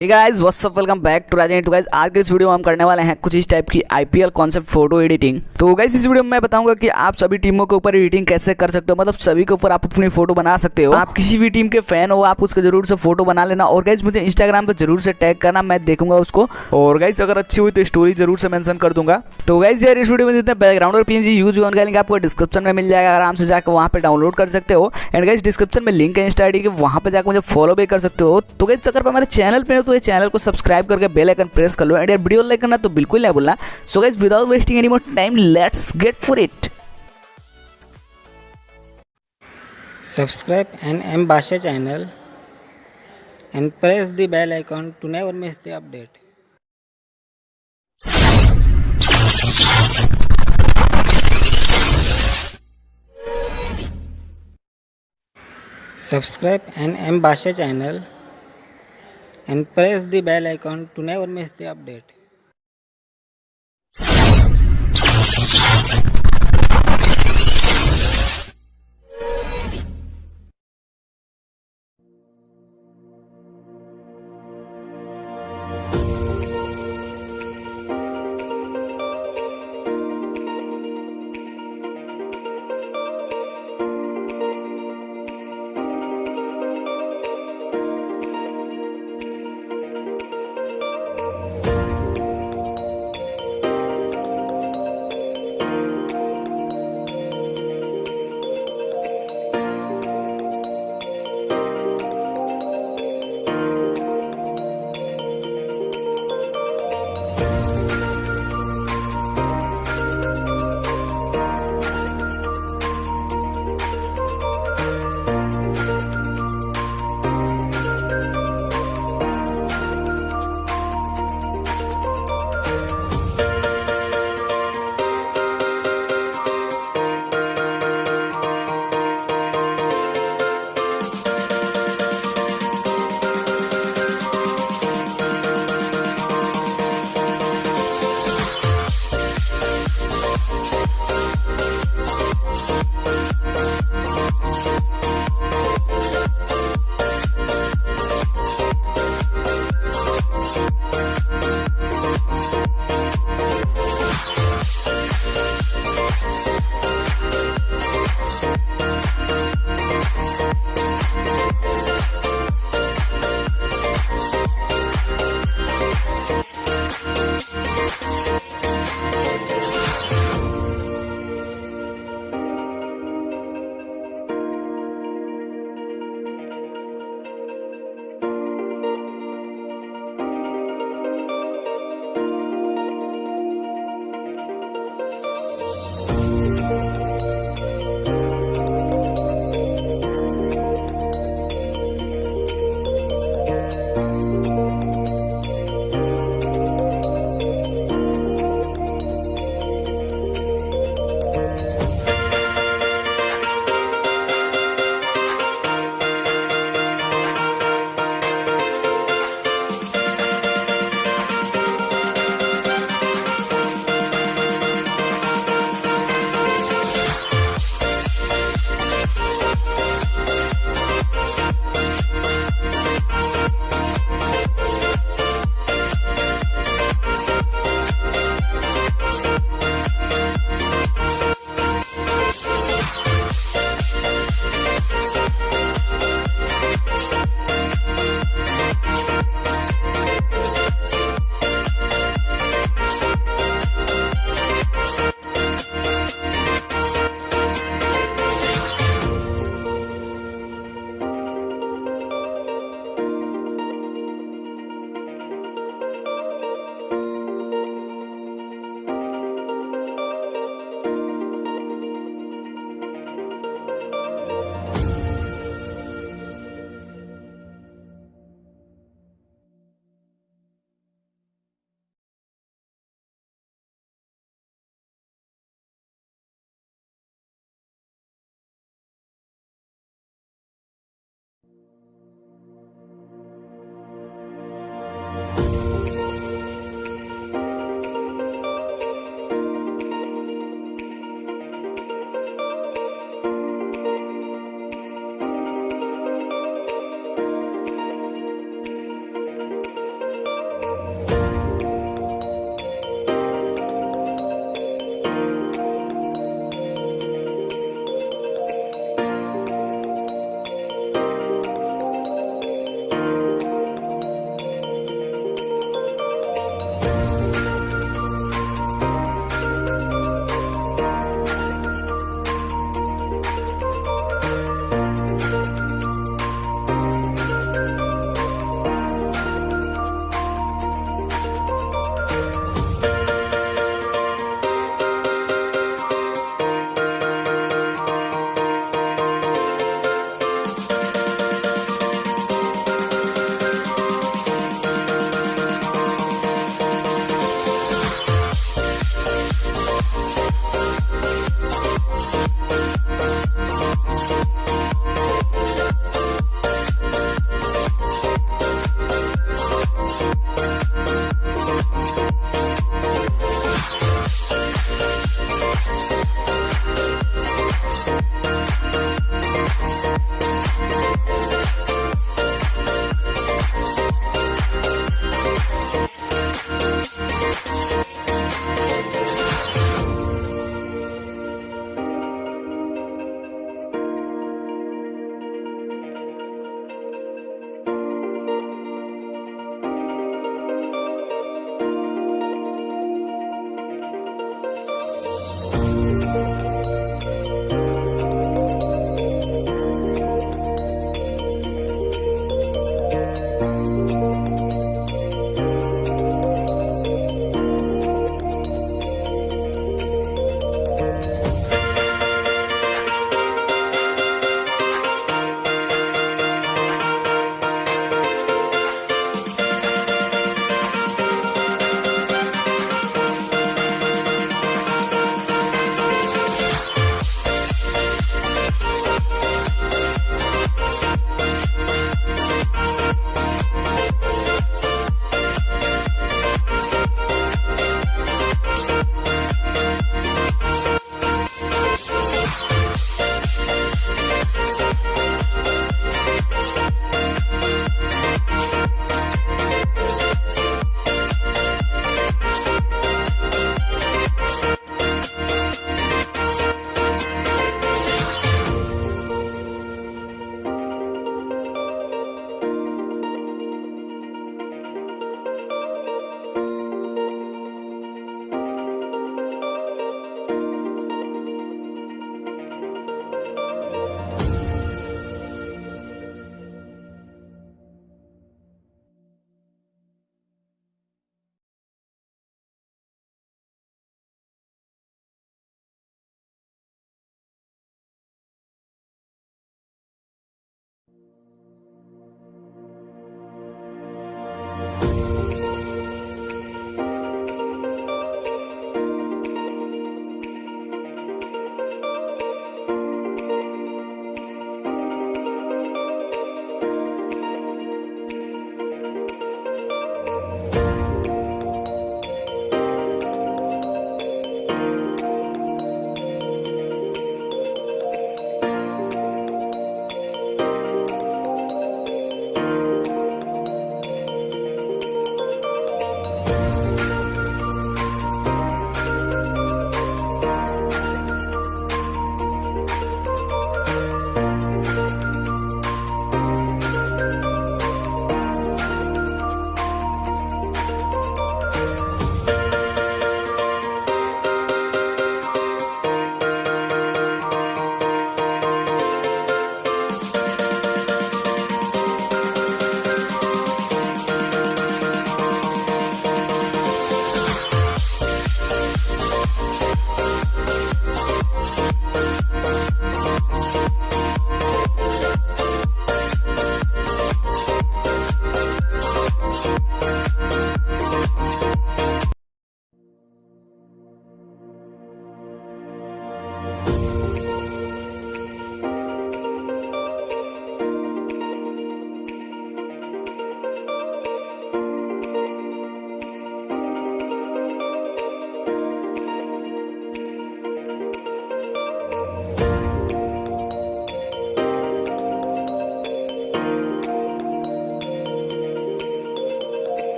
Guys what's up, welcome back to Rajneeti. तो गाइस आज के इस वीडियो में हम करने वाले हैं कुछ इस टाइप की आईपीएल कॉन्सेप्ट फोटो एडिटिंग। तो गाइस इस वीडियो में मैं बताऊंगा कि आप सभी टीमों के ऊपर एडिटिंग कैसे कर सकते हो, मतलब सभी के ऊपर आप अपनी फोटो बना सकते हो। आप किसी भी टीम के फैन हो, आप उसका जरूर से फोटो बना लेना और गाइस मुझे इंस्टाग्राम पर जरूर से टैग करना, मैं देखूंगा उसको। और गाइस अगर अच्छी हुई तो स्टोरी जरूर से मेंशन कर दूंगा। तो गाइस यार इस वीडियो में जितने बैकग्राउंड और पीएनजी यूज हुआ उनका लिंक आपको डिस्क्रिप्शन में मिल जाएगा, आराम से जाकर वहाँ पे डाउनलोड कर सकते हो। एंड गाइस डिस्क्रिप्शन में लिंक है इंस्टा आईडी के, वहाँ पे जाकर मुझे फॉलो भी कर सकते हो। तो गाइस अगर हमारे चैनल पे हो तो ये चैनल को सब्सक्राइब करके बेल आइकन प्रेस कर लो एंड यार वीडियो लाइक करना तो बिल्कुल नहीं भूलना। So guys without wasting any more time let's get for it. Subscribe and Basha channel and press the bell icon to never miss the update. Subscribe and Basha channel and press the bell icon to never miss the update.